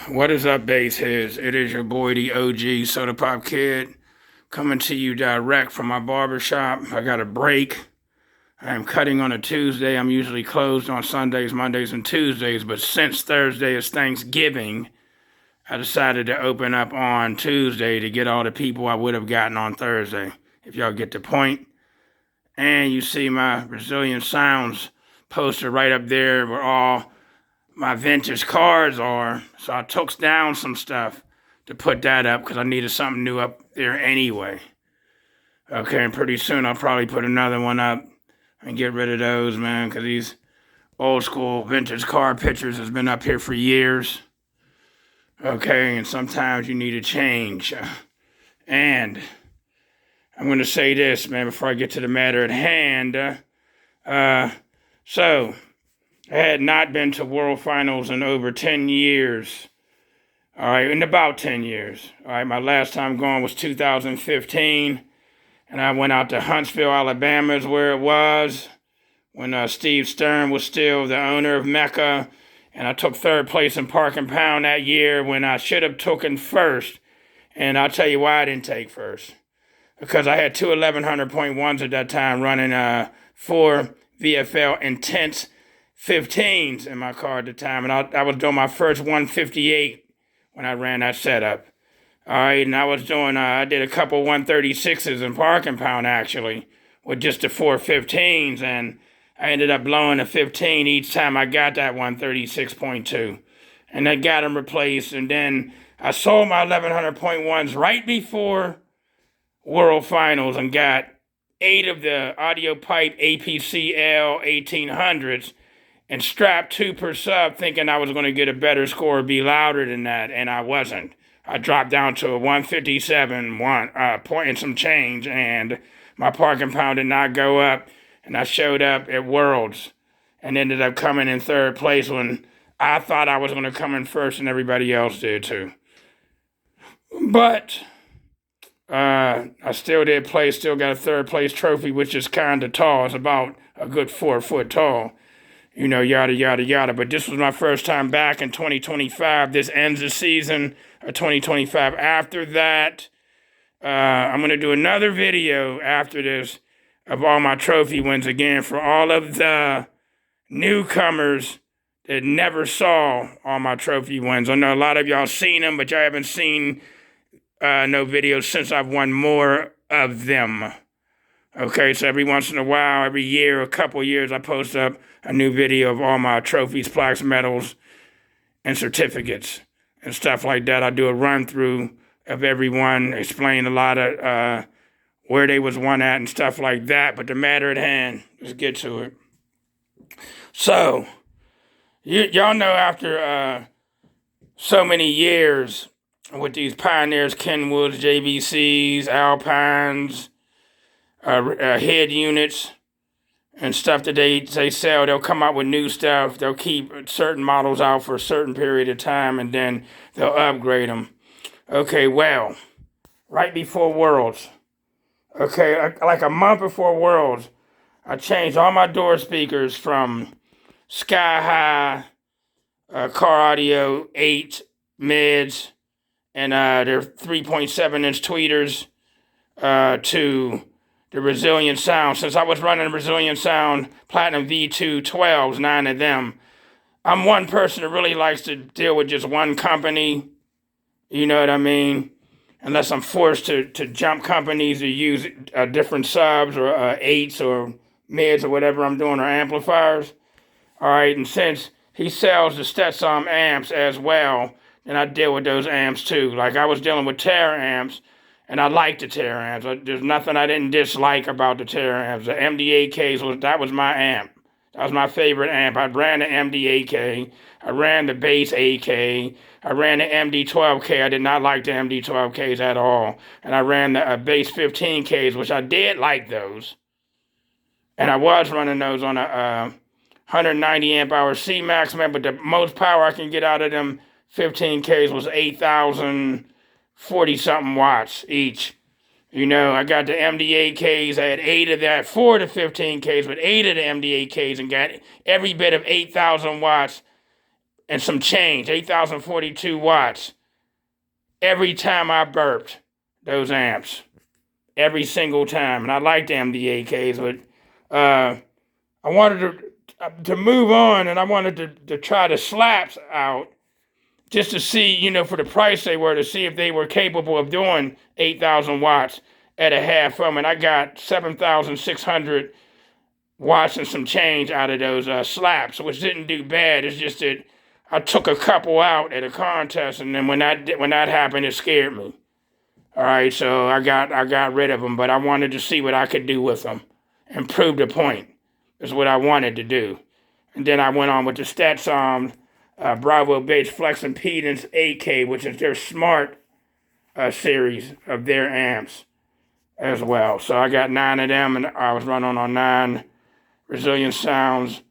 What is up, baseheads? It is your boy, the OG Soda Pop Kid, coming to you direct from my barbershop. I got a break. I am cutting on a Tuesday. I'm usually closed on Sundays, Mondays, and Tuesdays, but since Thursday is Thanksgiving, I decided to open up on Tuesday to get all the people I would have gotten on Thursday, if y'all get the point. And you see my Brazilian Sounds poster right up there where all my vintage cars are. So I took down some stuff to put that up because I needed something new up there anyway. Okay, and pretty soon I'll probably put another one up and get rid of those, man, because these old school vintage car pictures has been up here for years. Okay, and sometimes you need a change. And I'm going to say this, man, before I get to the matter at hand. So, I had not been to World Finals in over 10 years. All right, in about 10 years. All right, my last time going was 2015. And I went out to Huntsville, Alabama is where it was. When Steve Stern was still the owner of Mecca. And I took third place in Park and Pound that year when I should have taken first. And I'll tell you why I didn't take first. Because I had two 1100.1s at that time running 4 VFL Intense 15s in my car at the time, and I was doing my first 158 when I ran that setup. All right, and I did a couple 136s in Park and Pound actually with just the 415s, and I ended up blowing a 15 each time I got that 136.2, and that got them replaced. And then I sold my 1100.1s right before World Finals and got 8 of the Audio Pipe APCL 1800s. And strapped 2 per sub thinking I was going to get a better score, be louder than that, and I wasn't. I dropped down to a 157 point and some change, and my Park and Pound did not go up, and I showed up at Worlds and ended up coming in third place when I thought I was going to come in first and everybody else did too. But I still did play, still got a third place trophy, which is kind of tall. It's about a good 4 foot tall. You know, yada, yada, yada. But this was my first time back in 2025. This ends the season of 2025. After that, I'm going to do another video after this of all my trophy wins again for all of the newcomers that never saw all my trophy wins. I know a lot of y'all seen them, but y'all haven't seen no videos since I've won more of them. Okay, so every once in a while, every year, a couple years, I post up a new video of all my trophies, plaques, medals, and certificates and stuff like that. I do a run through of everyone, explain a lot of where they was won at and stuff like that. But the matter at hand, let's get to it. So, y'all know after so many years with these Pioneers, Kenwoods, JBCs, Alpines, head units and stuff that they sell, they'll come out with new stuff. They'll keep certain models out for a certain period of time and then they'll upgrade them. Okay, well, right before Worlds, okay, like a month before Worlds, I changed all my door speakers from Sky High, Car Audio 8 mids, and their 3.7-inch tweeters to the Brazilian Sound. Since I was running the Brazilian Sound Platinum V2 12s, 9 of them, I'm one person that really likes to deal with just one company. You know what I mean? Unless I'm forced to jump companies or use different subs or 8s or mids or whatever I'm doing, or amplifiers. All right, and since he sells the Stetson amps as well, then I deal with those amps too. Like I was dealing with Terra amps, and I like the Terra amps. There's nothing I didn't dislike about the Terra amps. The MD8Ks, that was my amp. That was my favorite amp. I ran the MD8K. I ran the Bass AK. I ran the MD12K. I did not like the MD12Ks at all. And I ran the Bass 15Ks, which I did like those. And I was running those on a 190 amp hour C-Max, man, but the most power I can get out of them 15Ks was 8,040-something watts each. You know, I got the MD8Ks. I had 8 of that, 4 of the 15Ks, but 8 of the MD8Ks and got every bit of 8,000 watts and some change, 8,042 watts, every time I burped those amps. Every single time. And I like the MD8Ks, but I wanted to move on, and I wanted to try the slaps out just to see, you know, for the price they were, to see if they were capable of doing 8,000 watts at a half ohm. And I got 7,600 watts and some change out of those slaps, which didn't do bad. It's just that I took a couple out at a contest, and then when that happened, it scared me. All right, so I got rid of them, but I wanted to see what I could do with them and prove the point. Is what I wanted to do. And then I went on with the Statsom Bravo Bass Flex Impedance 8K, which is their smart series of their amps as well. So I got 9 of them, and I was running on 9 Resilient Sounds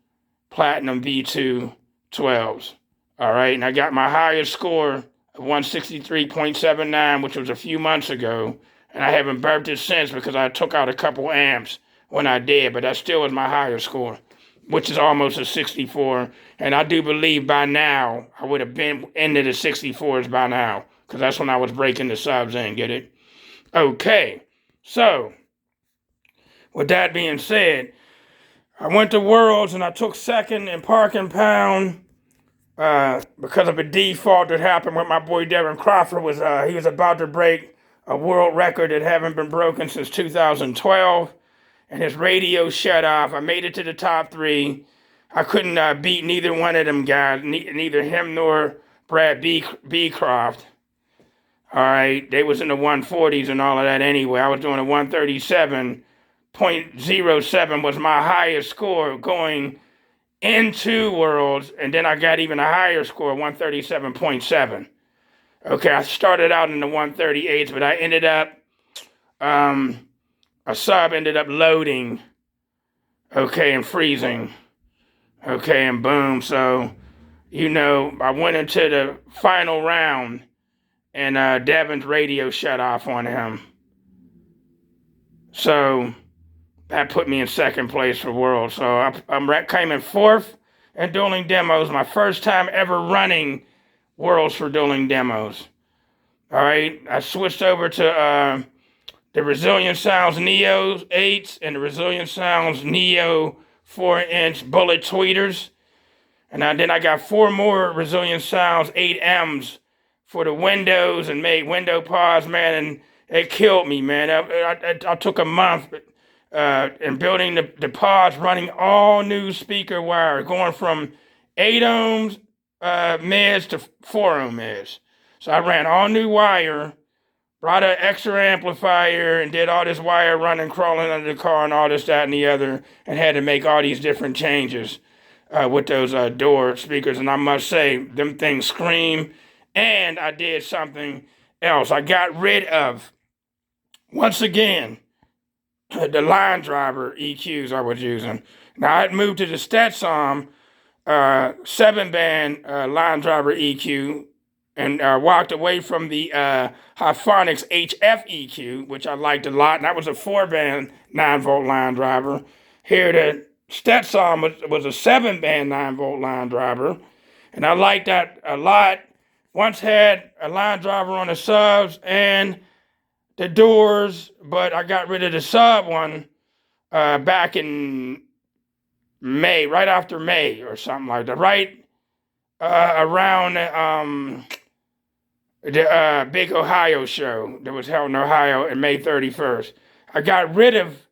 Platinum V2 12s. All right, and I got my highest score of 163.79, which was a few months ago, and I haven't burped it since because I took out a couple amps when I did, but that still was my higher score, which is almost a 64. And I do believe by now I would have been into the 64s by now, because that's when I was breaking the subs in, get it? Okay, so with that being said, I went to Worlds and I took second in Park and Pound because of a default that happened with my boy Devin Crawford. He was about to break a world record that hadn't been broken since 2012. And his radio shut off. I made it to the top 3. I couldn't beat neither one of them guys, neither him nor Brad Beecroft. All right, they was in the 140s and all of that anyway. I was doing a 137.07 was my highest score going into Worlds, and then I got even a higher score, 137.7. Okay, I started out in the 138s, but I ended up a sub ended up loading, okay, and freezing, okay, and boom. So, you know, I went into the final round, and Devin's radio shut off on him. So that put me in second place for World. So I came in 4th in dueling demos, my first time ever running Worlds for dueling demos. All right, I switched over to the Resilient Sounds Neo 8s and the Resilient Sounds Neo 4-inch bullet tweeters. And then I got 4 more Resilient Sounds 8Ms for the windows and made window pods, man, and it killed me, man. I took a month in building the pods, running all new speaker wire, going from 8 ohms mids to 4 ohm mids. So I ran all new wire, brought an extra amplifier, and did all this wire running, crawling under the car, and all this, that, and the other, and had to make all these different changes with those door speakers. And I must say, them things scream. And I did something else. I got rid of, once again, the line driver EQs I was using. Now, I had moved to the Statsom 7-band line driver EQ, and walked away from the Hyphonics HF EQ, which I liked a lot. And that was a 4-band 9-volt line driver. Here, the Statsom was a 7-band 9-volt line driver. And I liked that a lot. Once had a line driver on the subs and the doors, but I got rid of the sub one back in May, right after May or something like that. Right around the big Ohio show that was held in Ohio on May 31st. I got rid of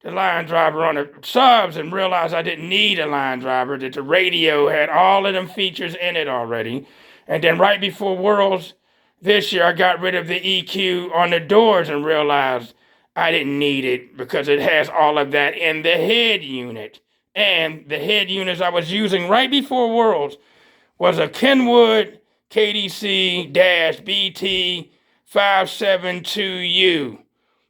the line driver on the subs and realized I didn't need a line driver, that the radio had all of them features in it already. And then right before Worlds this year, I got rid of the EQ on the doors and realized I didn't need it because it has all of that in the head unit. And the head units I was using right before Worlds was a Kenwood KDC-BT 572U.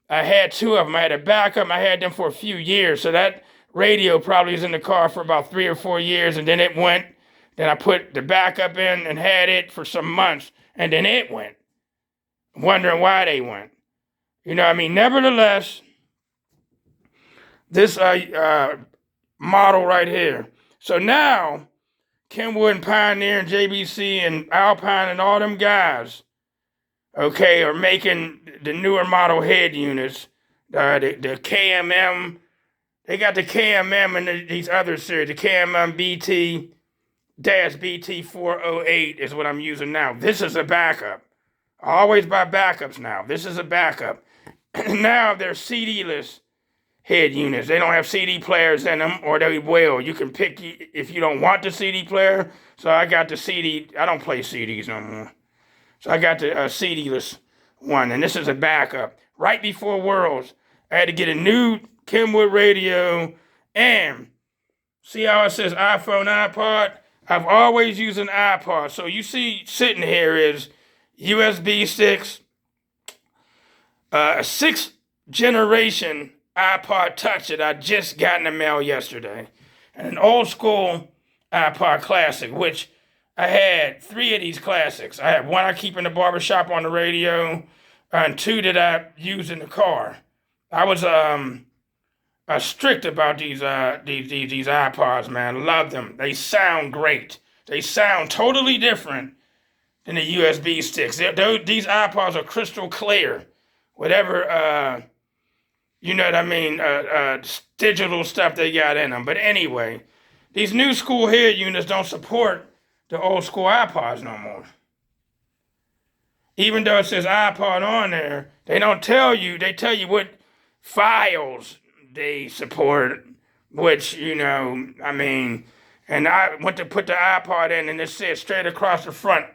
I had 2 of them. I had a backup. I had them for a few years. So that radio probably was in the car for about 3 or 4 years, and then it went. Then I put the backup in and had it for some months, and then it went. Wondering why they went. You know what I mean? Nevertheless, this model right here. So now, Kenwood and Pioneer and JBC and Alpine and all them guys, okay, are making the newer model head units. The KMM, they got the KMM and these other series. The KMM BT-BT408 is what I'm using now. This is a backup. I always buy backups now. This is a backup. Now they're CD-less head units. They don't have CD players in them, or they will. You can pick if you don't want the CD player. So I got the CD. I don't play CDs no more. So I got the CD-less one, and this is a backup. Right before Worlds, I had to get a new Kenwood radio, and see how it says iPhone, iPod? I've always used an iPod. So you see sitting here is USB sticks, a 6th generation iPod Touch that I just got in the mail yesterday, and an old school iPod Classic, which I had 3 of these classics. I had one I keep in the barbershop on the radio, and 2 that I use in the car. I was strict about these iPods, man. Love them. They sound great. They sound totally different than the USB sticks. These iPods are crystal clear. Whatever, you know what I mean, digital stuff they got in them. But anyway, these new school head units don't support the old school iPods no more. Even though it says iPod on there, they don't tell you. They tell you what files they support, which, you know, I mean, and I went to put the iPod in, and it said straight across the front,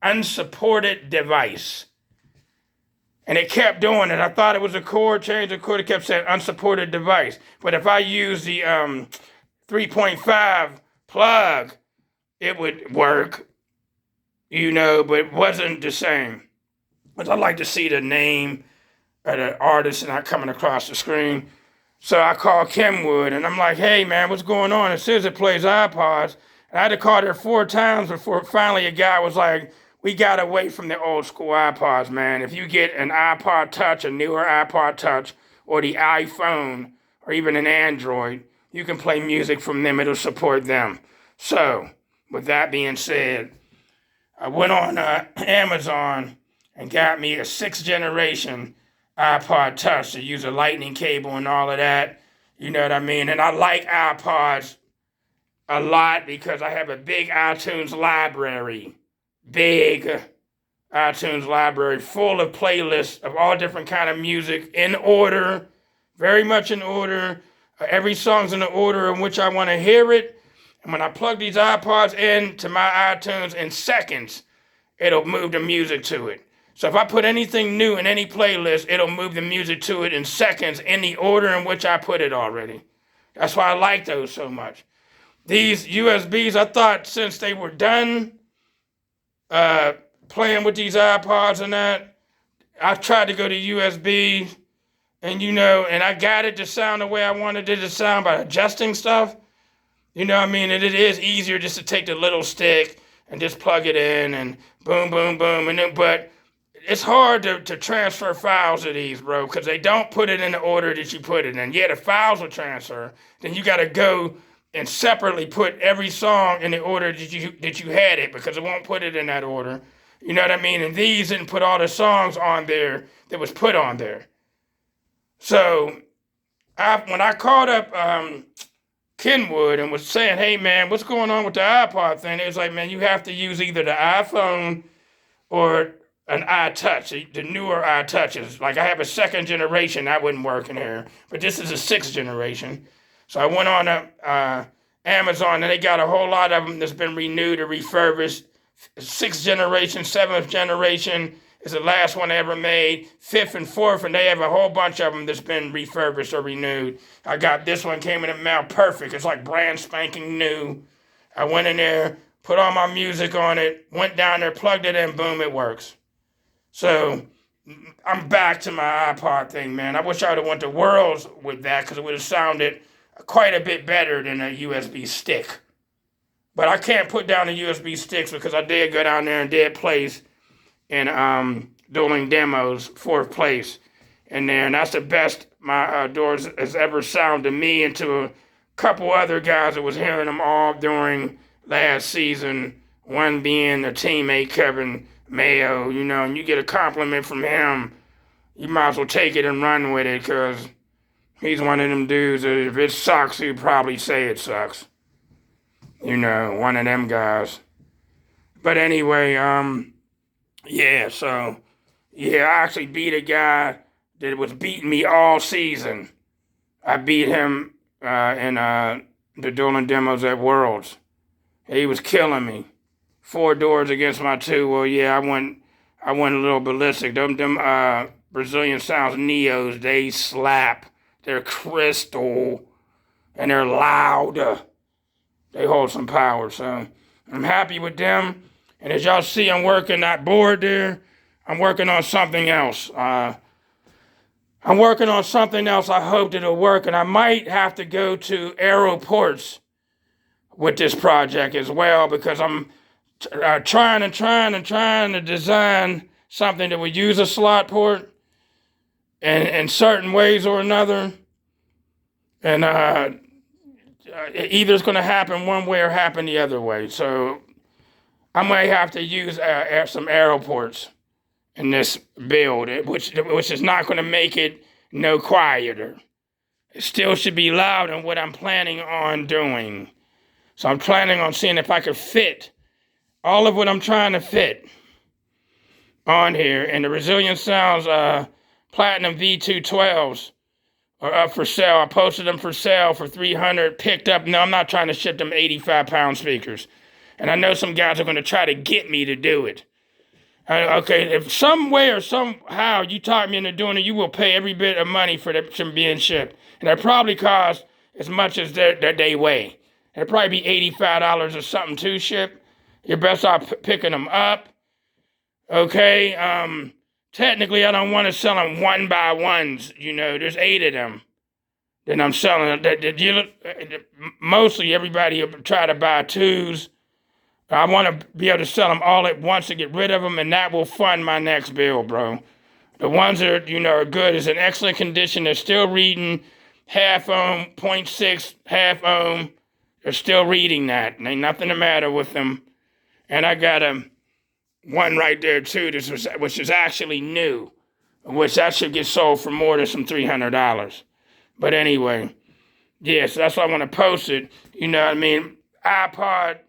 unsupported device. And it kept doing it. I thought it was a cord, changed the cord, it kept saying unsupported device. But if I use the 3.5 plug, it would work, you know, but it wasn't the same. But I like to see the name of the artist not coming across the screen. So I called Kenwood, and I'm like, hey, man, what's going on? It says it plays iPods. And I had to call there 4 times before finally a guy was like, we got away from the old school iPods, man. If you get an iPod Touch, a newer iPod Touch, or the iPhone, or even an Android, you can play music from them. It'll support them. So, with that being said, I went on Amazon and got me a 6th generation iPod Touch to use a lightning cable and all of that. You know what I mean? And I like iPods a lot because I have a big iTunes library. Big iTunes library full of playlists of all different kind of music in order, very much in order. Every song's in the order in which I want to hear it. And when I plug these iPods into my iTunes in seconds, it'll move the music to it. So if I put anything new in any playlist, it'll move the music to it in seconds in the order in which I put it already. That's why I like those so much. These USBs, I thought since they were done playing with these iPods and that, I tried to go to USB, and you know, and I got it to sound the way I wanted it to sound by adjusting stuff. You know what I mean? And it is easier just to take the little stick and just plug it in and boom, boom, boom. And then, but it's hard to transfer files of these, bro, because they don't put it in the order that you put it in. Yeah, the files will transfer. Then you got to go and separately put every song in the order that you had it, because it won't put it in that order. You know what I mean? And these didn't put all the songs on there that was put on there. So when I called up Kenwood and was saying, hey, man, what's going on with the iPod thing? It was like, man, you have to use either the iPhone or an iTouch, the newer iTouches. Like I have a 2nd generation, that wouldn't work in here. But this is a 6th generation. So I went on Amazon, and they got a whole lot of them that's been renewed or refurbished. 6th generation, 7th generation is the last one they ever made. 5th and 4th, and they have a whole bunch of them that's been refurbished or renewed. I got this one, came in the mail, perfect. It's like brand spanking new. I went in there, put all my music on it, went down there, plugged it in, boom, it works. So I'm back to my iPod thing, man. I wish I would have went to Worlds with that, because it would have sounded quite a bit better than a USB stick. But I can't put down the USB sticks because I did go down there and did place in dueling demos, 4th place in there. And that's the best my doors has ever sounded to me and to a couple other guys that was hearing them all during last season, one being a teammate, Kevin Mayo, and you get a compliment from him, you might as well take it and run with it, because he's one of them dudes that if it sucks, he'd probably say it sucks. One of them guys. But anyway, yeah, so, yeah, I actually beat a guy that was beating me all season. I beat him in the dueling demos at Worlds. He was killing me. 4 doors against my 2. Well, yeah, I went a little ballistic. Them Brazilian Sounds Neos, they slap. They're crystal. And they're loud. They hold some power. So I'm happy with them. And as y'all see, I'm working that board there. I'm working on something else. I hope that it'll work. And I might have to go to aeroports with this project as well, because I'm trying to design something that would use a slot port in certain ways or another. And either it's going to happen one way or happen the other way. So I might have to use some aeroports in this build, which is not going to make it no quieter. It still should be loud in what I'm planning on doing. So I'm planning on seeing if I could fit all of what I'm trying to fit on here. And the Resilient Sounds Platinum V212s are up for sale. I posted them for sale for $300, picked up. No, I'm not trying to ship them 85-pound speakers. And I know some guys are going to try to get me to do it. Okay, if some way or somehow you talk me into doing it, you will pay every bit of money for them being shipped. And they probably cost as much as they weigh. It'll probably be $85 or something to ship. You're best off picking them up. Okay, technically I don't want to sell them one by ones. There's 8 of them that I'm selling. Mostly everybody will try to buy 2s. I want to be able to sell them all at once to get rid of them, and that will fund my next build, bro. The ones that are good, is in excellent condition. They're still reading half ohm, 0.6 half ohm. They're still reading that. And ain't nothing the matter with them. And I got one right there too, which is actually new, which that should get sold for more than some $300. But anyway, yes, that's why I want to post it. iPod.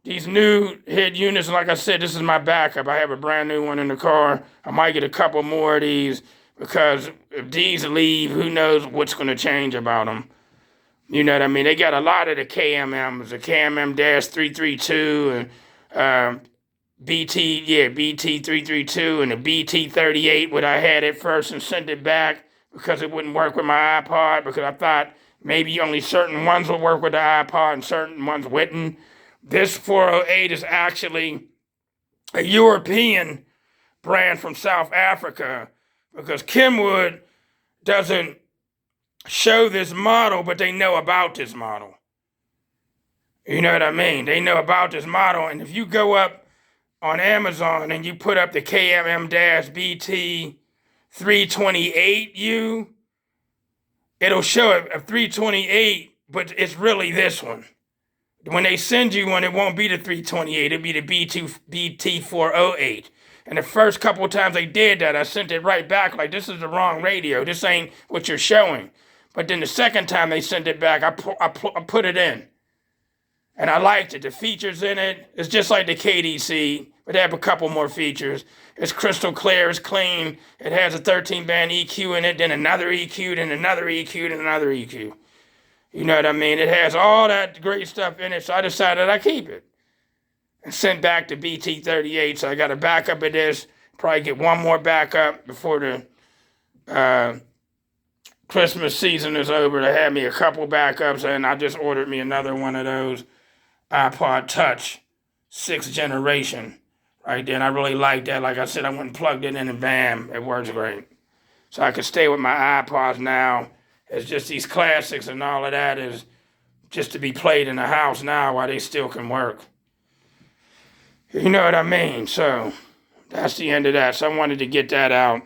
These new head units, like I said, this is my backup. I have a brand new one in the car. I might get a couple more of these, because if these leave, who knows what's going to change about them. You know what I mean? They got a lot of the KMMs, the KMM-332 and BT332 and the BT38, what I had at first and sent it back because it wouldn't work with my iPod, because I thought maybe only certain ones would work with the iPod and certain ones wouldn't. This 408 is actually a European brand from South Africa, because Kenwood doesn't show this model, but they know about this model. You know what I mean? They know about this model, and if you go up on Amazon and you put up the KMM-BT328U, it'll show a 328, but it's really this one. When they send you one, it won't be the 328, it'll be the BT408. And the first couple of times they did that, I sent it right back like, this is the wrong radio, this ain't what you're showing. But then the second time they sent it back, I put it in. And I liked it. The features in it, it's just like the KDC, but they have a couple more features. It's crystal clear, it's clean. It has a 13-band EQ in it, then another EQ, then another EQ, then another EQ. You know what I mean? It has all that great stuff in it, so I decided I'd keep it. And sent back to BT38, so I got a backup of this. Probably get one more backup before the Christmas season is over. They had me a couple backups, and I just ordered me another one of those iPod Touch 6th generation right there. And I really like that. Like I said, I went and plugged it in and bam, it works great. So I could stay with my iPods now. It's just these classics and all of that is just to be played in the house now while they still can work. You know what I mean? So that's the end of that. So I wanted to get that out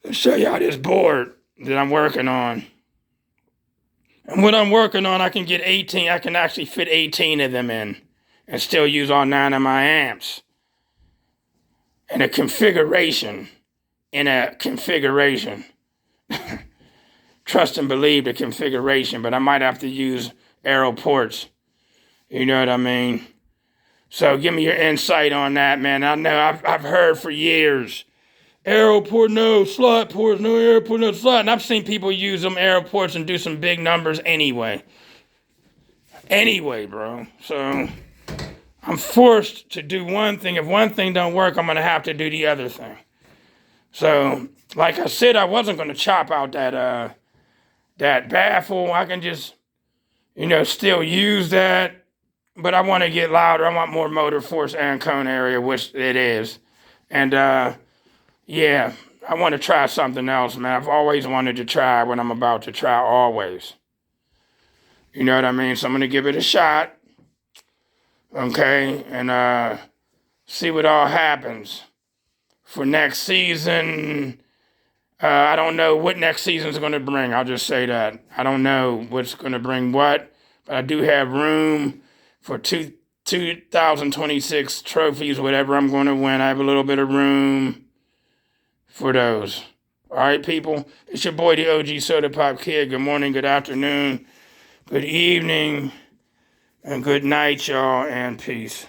and show y'all this board that I'm working on. And what I'm working on, I can actually fit 18 of them in. and still use all 9 of my amps. In a configuration. Trust and believe the configuration, but I might have to use arrow ports. You know what I mean? So give me your insight on that, man. I know I've heard for years, arrow port, no slot ports, no arrow port, no slot. And I've seen people use them arrow ports and do some big numbers anyway. Anyway, bro. So I'm forced to do one thing. If one thing don't work, I'm going to have to do the other thing. So, like I said, I wasn't going to chop out that baffle. I can just, still use that. But I want to get louder. I want more motor force and cone area, which it is. And, yeah, I want to try something else, man. I've always wanted to try what I'm about to try, always. You know what I mean? So I'm going to give it a shot. Okay? And see what all happens. For next season, I don't know what next season's going to bring. I'll just say that. I don't know what's going to bring what. But I do have room for 2026 trophies, whatever I'm going to win. I have a little bit of room for those. All right, people? It's your boy, the OG Soda Pop Kid. Good morning, good afternoon, good evening, and good night, y'all, and peace.